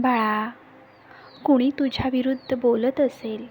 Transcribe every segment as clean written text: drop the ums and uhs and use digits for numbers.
बाळा, कुणी तुझ्या विरुद्ध बोलत असेल,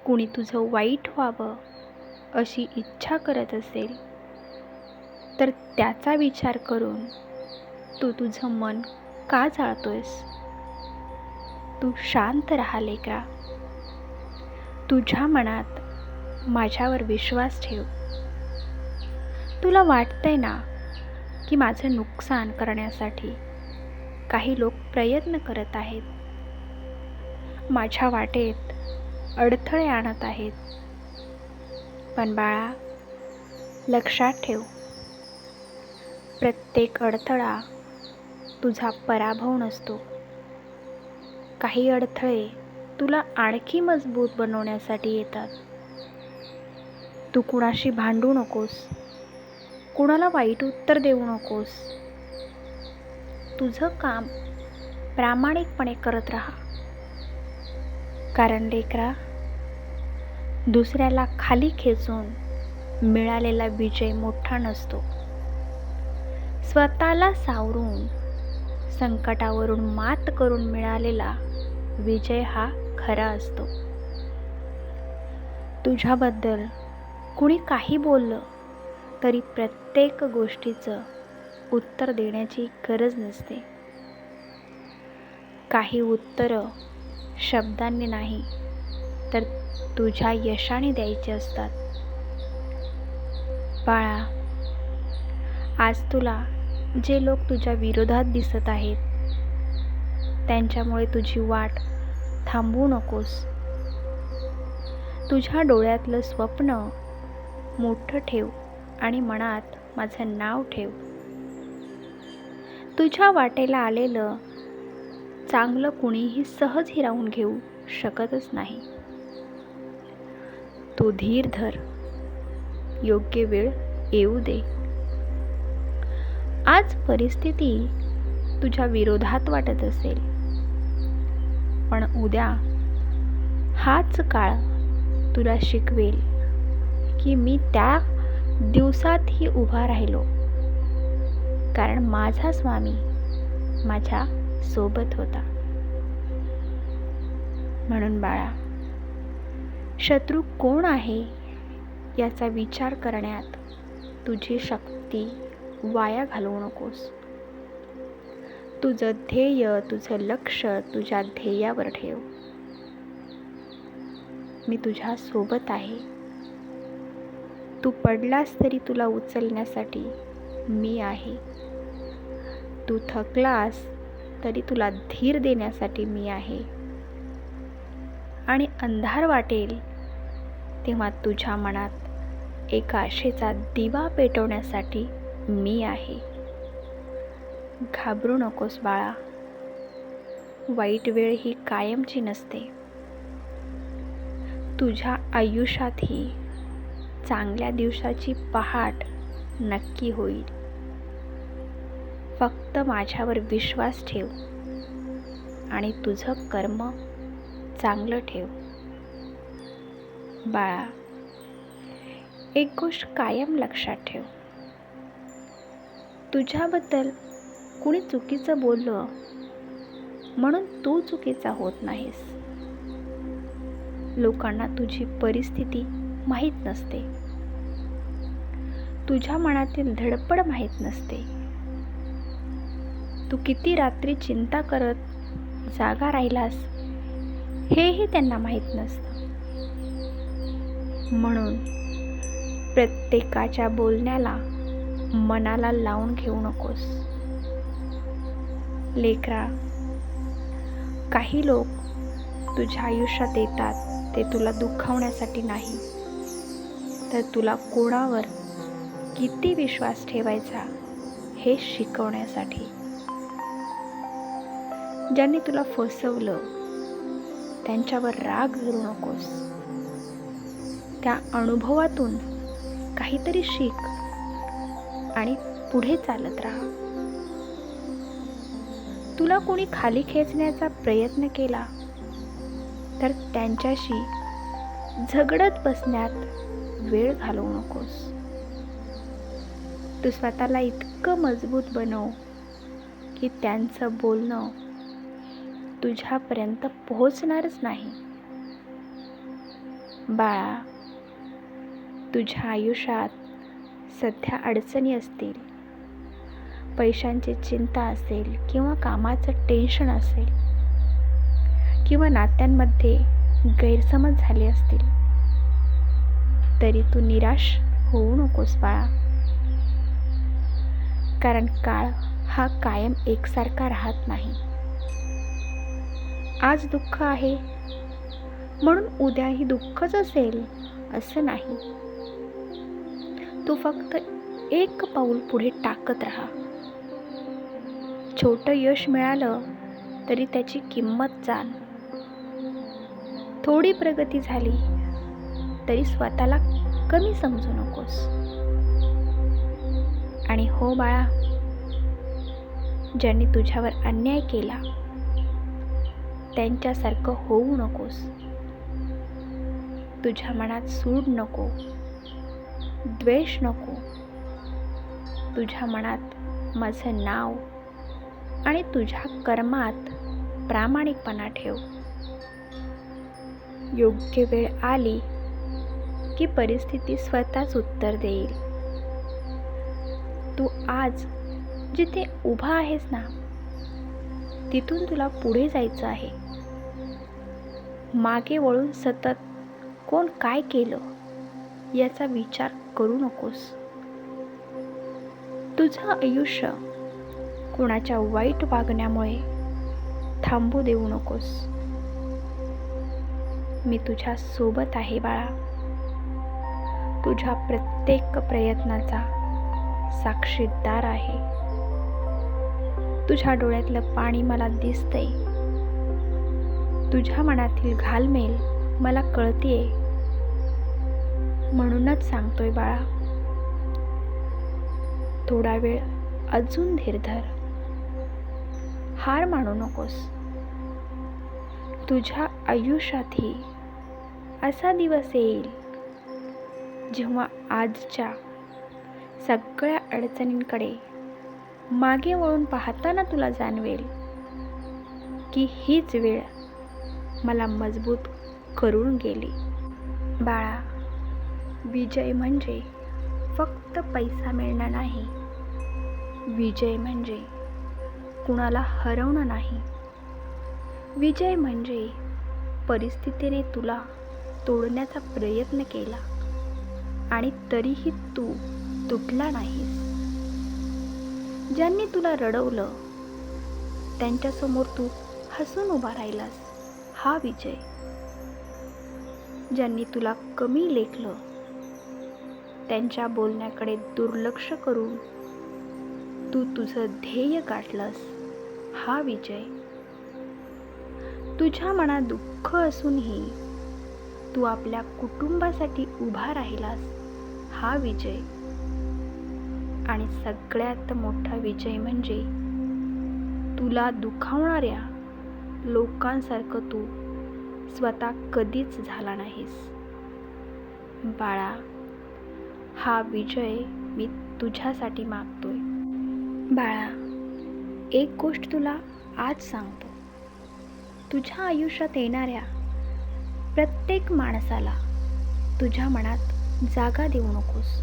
कुणी तुझं वाईट व्हावं अशी इच्छा करत असेल, तर त्याचा विचार करून तू तुझं मन का जाळतोयस? तू शांत राहा लेकरा. तुझ्या मनात माझ्यावर विश्वास ठेव. तुला वाटतंय ना की माझं नुकसान करण्यासाठी काही लोक प्रयत्न करत आहेत, माझ्या वाटेत अडथळे आणत आहेत. पण बाळा, लक्षात ठेव, प्रत्येक अडथळा तुझा पराभव नसतो. काही अडथळे तुला आणखी मजबूत बनवण्यासाठी येतात. तू कुणाशी भांडू नकोस, कुणाला वाईट उत्तर देऊ नकोस. तुझं काम प्रामाणिकपणे करत राहा. कारण लेकरा, दुसऱ्याला खाली खेचून मिळालेला विजय मोठा नसतो. स्वतःला सावरून संकटावरून मात करून मिळालेला विजय हा खरा असतो. तुझ्याबद्दल कुणी काही बोललं तरी प्रत्येक गोष्टीचं उत्तर देण्याची गरज नसते. काही उत्तरं शब्दांनी नाही तर तुझ्या यशाने द्यायची असतात. बाळा, आज तुला जे लोक तुझ्या विरोधात दिसत आहेत, त्यांच्यामुळे तुझी वाट थांबवू नकोस. तुझ्या डोळ्यातलं स्वप्न मोठं ठेव आणि मनात माझं नाव ठेव. तुझ्या वाटेला आलेलं चांगलं कुणीही सहज हिरावून घेऊ शकतच नाही. तू धीर धर, योग्य वेळ येऊ दे. आज परिस्थिती तुझ्या विरोधात वाटत असेल, पण उद्या हाच काळ तुला शिकवेल की मी त्या दिवसातही उभा राहिलो, कारण माझा स्वामी माझ्या सोबत होता. म्हणून बाळा, शत्रू कोण आहे याचा विचार करण्यात तुझी शक्ती वाया घालवू नकोस. तुझं ध्येय, तुझं लक्ष तुझ्या ध्येयावर ठेव. मी तुझ्या सोबत आहे. तू पडलास तरी तुला उचलण्यासाठी मी आहे. तू थकलास तरी तुला धीर देण्यासाठी मी आहे. आणि अंधार वाटेल तेव्हा तुझ्या मनात एका आशेचा दिवा पेटवण्यासाठी मी आहे. घाबरू नकोस बाळा. वाईट वेळ ही कायमची नसते. तुझ्या आयुष्यातही चांगल्या दिवसाची पहाट नक्की होईल. फक्त माझ्यावर विश्वास ठेव आणि तुझं कर्म चांगलं ठेव. बाळा, एक गोष्ट कायम लक्षात ठेव. तुझ्याबद्दल कुणी चुकीचं बोललं म्हणून तू चुकीचा होत नाहीस. लोकांना तुझी परिस्थिती माहीत नसते. तुझ्या मनातील धडपड माहीत नसते. तू किती रात्री चिंता करत जागा राहिलास हेही त्यांना माहीत नसतं. म्हणून प्रत्येकाच्या बोलण्याला मनाला लावून घेऊ नकोस. लेकरा, काही लोक तुझ्या आयुष्यात येतात ते तुला दुखावण्यासाठी नाही, तर तुला कोणावर किती विश्वास ठेवायचा हे शिकवण्यासाठी. ज्यांनी तुला फसवलं त्यांच्यावर राग धरू नकोस. त्या अनुभवातून काहीतरी शिक आणि पुढे चालत राहा. तुला कोणी खाली खेचण्याचा प्रयत्न केला तर त्यांच्याशी झगडत बसण्यात वेळ घालवू नकोस. तू स्वतःला इतकं मजबूत बनव की त्यांचं बोलणं तुझ्यापर्यंत पोहोचणारच नाही. बाळा, तुझ्या आयुष्यात सध्या अडचणी असतील, पैशांची चिंता असेल किंवा कामाचं टेन्शन असेल किंवा नात्यांमध्ये गैरसमज झाले असतील, तरी तू निराश होऊ नकोस बाळा. कारण काळ हा कायम एकसारखा राहत नाही. आज दुःख आहे म्हणून उद्याही दुःखच असेल असं नाही. तू फक्त एक पाऊल पुढे टाकत राहा. छोटं यश मिळालं तरी त्याची किंमत जाण. थोडी प्रगती झाली तरी स्वतःला कमी समजू नकोस. आणि हो बाळा, ज्यांनी तुझ्यावर अन्याय केला त्यांच्यासारखं होऊ नकोस. तुझ्या मनात सूड नको, द्वेष नको. तुझ्या मनात माझं नाव आणि तुझ्या कर्मात प्रामाणिकपणा ठेव. योग्य वेळ आली की परिस्थिती स्वतःच उत्तर देईल. तू आज जिथे उभा आहेस ना, तिथून तुला पुढे जायचं आहे. मागे वळून सतत कोण काय केलं याचा विचार करू नकोस. तुझं आयुष्य कोणाच्या वाईट वागण्यामुळे थांबू देऊ नकोस. मी तुझ्या सोबत आहे बाळा. तुझ्या प्रत्येक प्रयत्नाचा साक्षीदार आहे. तुझ्या डोळ्यातलं पाणी मला दिसतंय. तुझ्या मनातील घालमेल मला कळतेय. म्हणूनच सांगतोय बाळा, थोडा वेळ अजून धीर धर. हार मानू नकोस. तुझ्या आयुष्यातही असा दिवस येईल जेव्हा आजच्या सगळ्या अडचणींकडे मागे वळून पाहताना तुला जाणवेल की हीच वेळ मला मजबूत करून गेली. बाळा, विजय म्हणजे फक्त पैसा मिळणं नाही. विजय म्हणजे कुणाला हरवणं नाही. विजय म्हणजे परिस्थितीने तुला तोडण्याचा प्रयत्न केला आणि तरीही तू तुटला नाहीस. ज्यांनी तुला रडवलं त्यांच्यासमोर तू हसून उभा राहिलास, हा विजय. ज्यांनी तुला कमी लेखलं त्यांच्या बोलण्याकडे दुर्लक्ष करून तू तुझं ध्येय गाठलंस, हा विजय. तुझ्या मनात दुःख असूनही तू आपल्या कुटुंबासाठी उभा राहिलास, हा विजय. आणि सगळ्यात मोठा विजय म्हणजे तुला दुखावणाऱ्या लोकांसारखं तू स्वतः कधीच झाला नाहीस. बाळा, हा विजय मी तुझ्यासाठी मागतोय. बाळा, एक गोष्ट तुला आज सांगतो. तुझ्या आयुष्यात येणाऱ्या प्रत्येक माणसाला तुझ्या मनात जागा देऊ नकोस.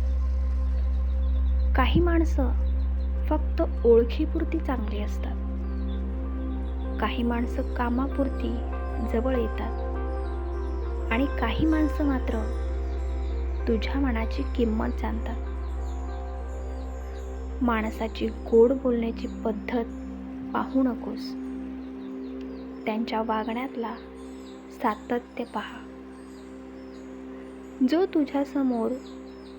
काही माणसं फक्त ओळखीपुरती चांगली असतात. काही माणसं कामापुरती जवळ येतात आणि काही माणसं मात्र तुझ्या मनाची किंमत जाणतात. माणसाची गोड बोलण्याची पद्धत पाहू नकोस. त्यांच्या वागण्यातला सातत्य पहा. जो तुझ्यासमोर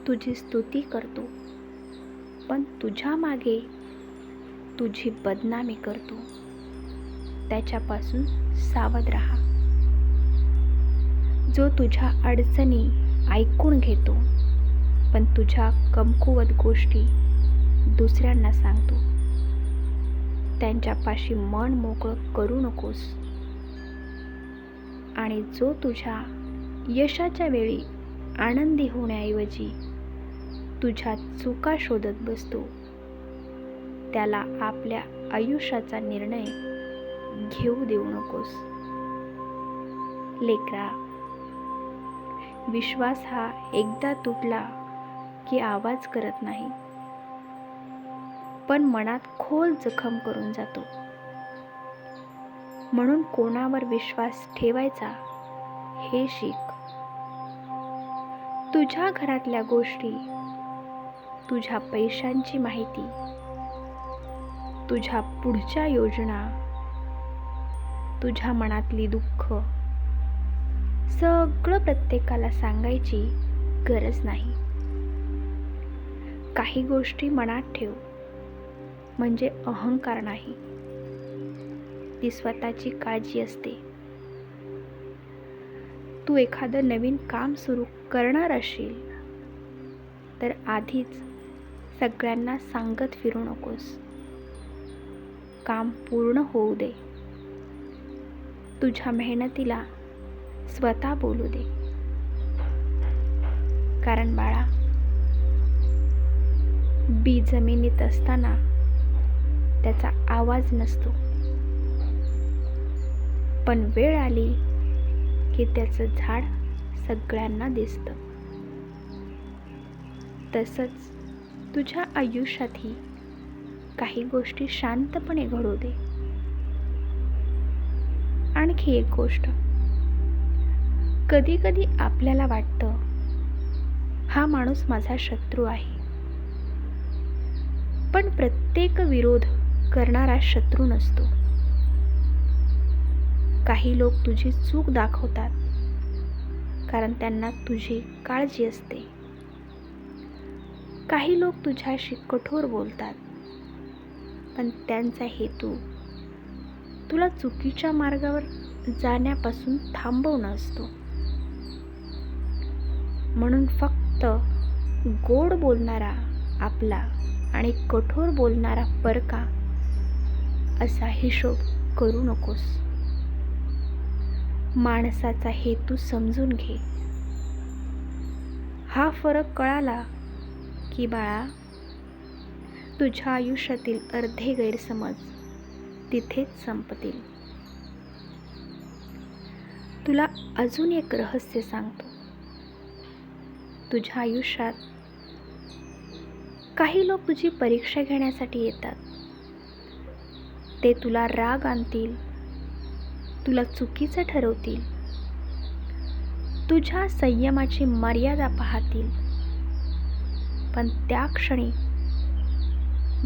तुझी स्तुती करतो पण तुझ्या मागे तुझी बदनामी करतो, त्याच्यापासून सावध राहा. जो तुझ्या अडचणी ऐकून घेतो पण तुझ्या कमकुवत गोष्टी दुसऱ्यांना सांगतो, त्यांच्यापाशी मन मोकळं करू नकोस. आणि जो तुझ्या यशाच्या वेळी आनंदी होण्याऐवजी तुझ्या चुका शोधत बसतो, त्याला आपल्या आयुष्याचा निर्णय घेऊ देऊ नकोस. लेकरा, विश्वास हा एकदा तुटला की आवाज करत नाही, पण मनात खोल जखम करून जातो. म्हणून कोणावर विश्वास ठेवायचा हे शिक. तुझ्या घरातल्या गोष्टी, तुझ्या पैशांची माहिती, तुझ्या पुढच्या योजना, तुझ्या मनातली दुःख सगळं प्रत्येकाला सांगायची गरज नाही. काही गोष्टी मनात ठेव, म्हणजे अहंकार नाही, ती स्वतःची काळजी असते. तू एखादं नवीन काम सुरू करणार असशील तर आधीच सगळ्यांना सांगत फिरू नकोस. काम पूर्ण होऊ दे. तुझ्या मेहनतीला स्वतः बोलू दे. कारण बाळा, बी जमिनीत असताना त्याचा आवाज नसतो, पण वेळ आली की त्याचं झाड सगळ्यांना दिसतं. तसंच तुझ्या आयुष्यातही काही गोष्टी शांतपणे घडू दे. आणखी एक गोष्ट, कधी कधी आपल्याला वाटतं हा माणूस माझा शत्रू आहे, पण प्रत्येक विरोध करणारा शत्रू नसतो. काही लोक तुझी चूक दाखवतात कारण त्यांना तुझी काळजी असते. काही लोक तुझ्याशी कठोर बोलतात, पण त्यांचा हेतू तुला चुकीच्या मार्गावर जाण्यापासून थांबवणं असतो. म्हणून फक्त गोड बोलणारा आपला आणि कठोर बोलणारा परका असा हिशोब करू नकोस. माणसाचा हेतू समजून घे. हा फरक कळाला की बाळा, तुझ्या आयुष्यातील अर्धे गैरसमज तिथेच संपतील. तुला अजून एक रहस्य सांगतो. तुझ्या आयुष्यात काही लोक तुझी परीक्षा घेण्यासाठी येतात. ते तुला राग आणतील, तुला चुकीचं ठरवतील, तुझ्या संयमाची मर्यादा पाहतील. पण त्या क्षणी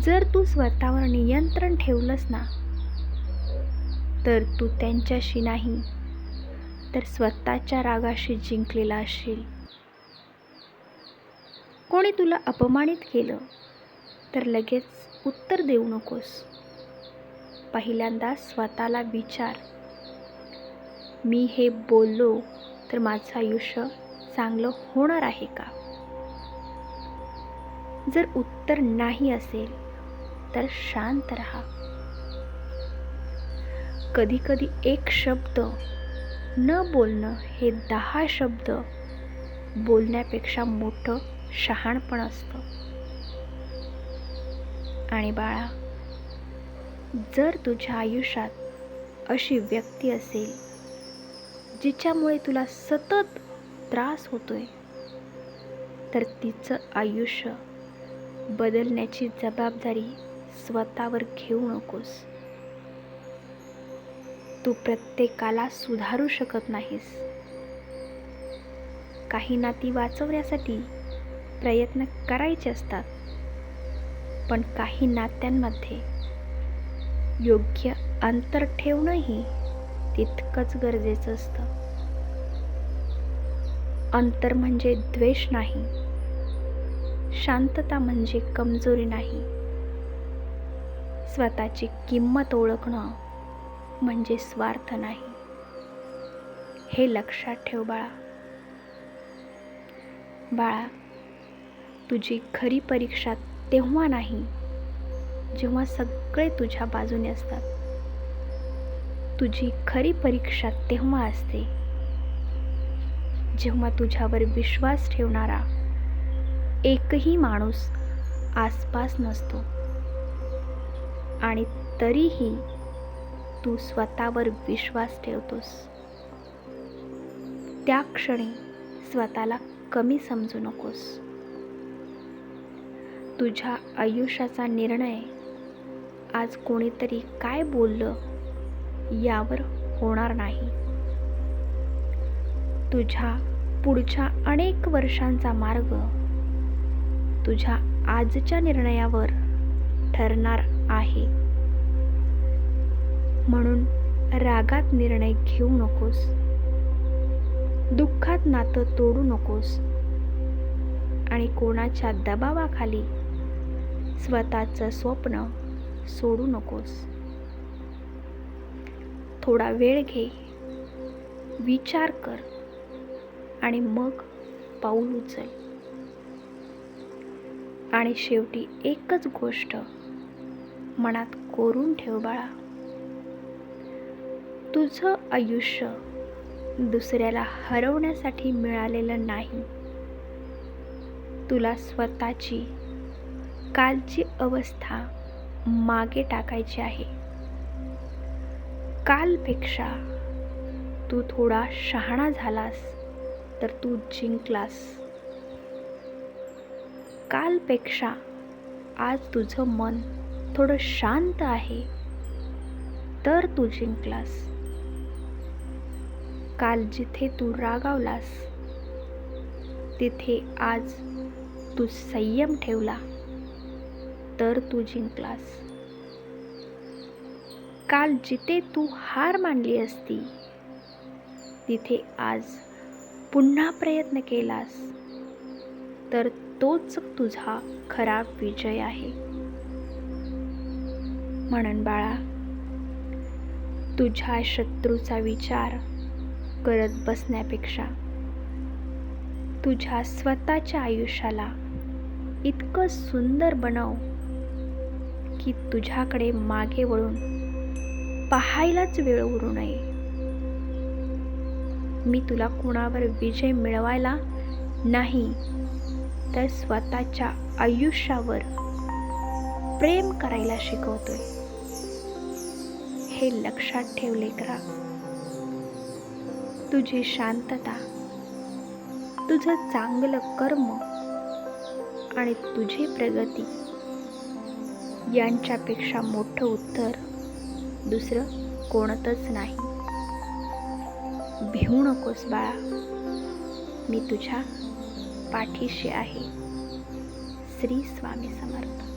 जर तू स्वतःवर नियंत्रण ठेवलंस ना, तर तू त्यांच्याशी नाही तर स्वतःच्या रागाशी जिंकलेला असशील. कोणी तुला अपमानित केलं तर लगेच उत्तर देऊ नकोस. पहिल्यांदा स्वतःला विचार, मी हे बोललो तर माझं आयुष्य चांगलं होणार आहे का? जर उत्तर नाही असेल तर शांत राहा. कधी कधी एक शब्द न बोलणं हे 10 शब्द बोलण्यापेक्षा मोठं शहाणपण असतं. आणि बाळा, जर तुझ्या आयुष्यात अशी व्यक्ती असेल जिच्यामुळे तुला सतत त्रास होतोय, तर तिचं आयुष्य बदलण्याची जबाबदारी स्वतःवर घेऊ नकोस. तू प्रत्येकाला सुधारू शकत नाहीस. काही नाती वाचवण्यासाठी प्रयत्न करायचे असतात, पण काही नात्यांमध्ये योग्य अंतर ठेवणंही तितकंच गरजेचं असतं. अंतर म्हणजे द्वेष नाही, शांतता म्हणजे कमजोरी नाही, स्वतःची किंमत ओळखणं म्हणजे स्वार्थ नाही. हे लक्षात ठेव बाळा. बाळा, तुझी खरी परीक्षा तेव्हा नाही जेव्हा सगळे तुझ्या बाजूने असतात. तुझी खरी परीक्षा तेव्हा असते जेव्हा तुझ्यावर विश्वास ठेवणारा एकही माणूस आसपास नसतो आणि तरीही तू स्वतःवर विश्वास ठेवतोस, त्या क्षणी स्वतःला कमी समजू नकोस. तुझ्या आयुष्याचा निर्णय आज कोणीतरी काय बोललं यावर होणार नाही. तुझ्या पुढच्या अनेक वर्षांचा मार्ग तुझ्या आजच्या निर्णयावर ठरणार आहे. म्हणून रागात निर्णय घेऊ नकोस, दुःखात नातं तोडू नकोस आणि कोणाच्या दबावाखाली स्वतःचं स्वप्न सोडू नकोस. थोडा वेळ घे, विचार कर आणि मग पाऊल उचल. आणि शेवटी एकच गोष्ट मनात कोरून ठेव बाळा, तुझं आयुष्य दुसऱ्याला हरवण्यासाठी मिळालेलं नाही. तुला स्वतःची कालची अवस्था मागे टाकायची आहे. कालपेक्षा तू थोडा शहाणा झालास तर तू जिंकलास. कालपेक्षा आज तुझं मन थोडं शांत आहे तर तू जिंकलास. काल जिथे तू रागावलास तिथे आज तू संयम ठेवला तर तू जिंकलास. काल जिथे तू हार मानली असती तिथे आज पुन्हा प्रयत्न केलास तर तोच तुझा खरा विजय आहे. म्हणून बाळा, तुझ्या शत्रूचा विचार करत बसण्यापेक्षा तुझ्या स्वतःच्या आयुष्याला इतकं सुंदर बनव की तुझ्याकडे मागे वळून पाहायलाच वेळ उरू नये. मी तुला कोणावर विजय मिळवायला नाही तर स्वतःच्या आयुष्यावर प्रेम करायला शिकवतोय, हे लक्षात ठेव लेकरा. तुझी शांतता, तुझं चांगलं कर्म आणि तुझी प्रगती यांच्यापेक्षा मोठं उत्तर दुसरं कोणतंच नाही. भिवू नकोस बाळा, मी तुझ्या पाठीशी आहे. श्री स्वामी समर्थ.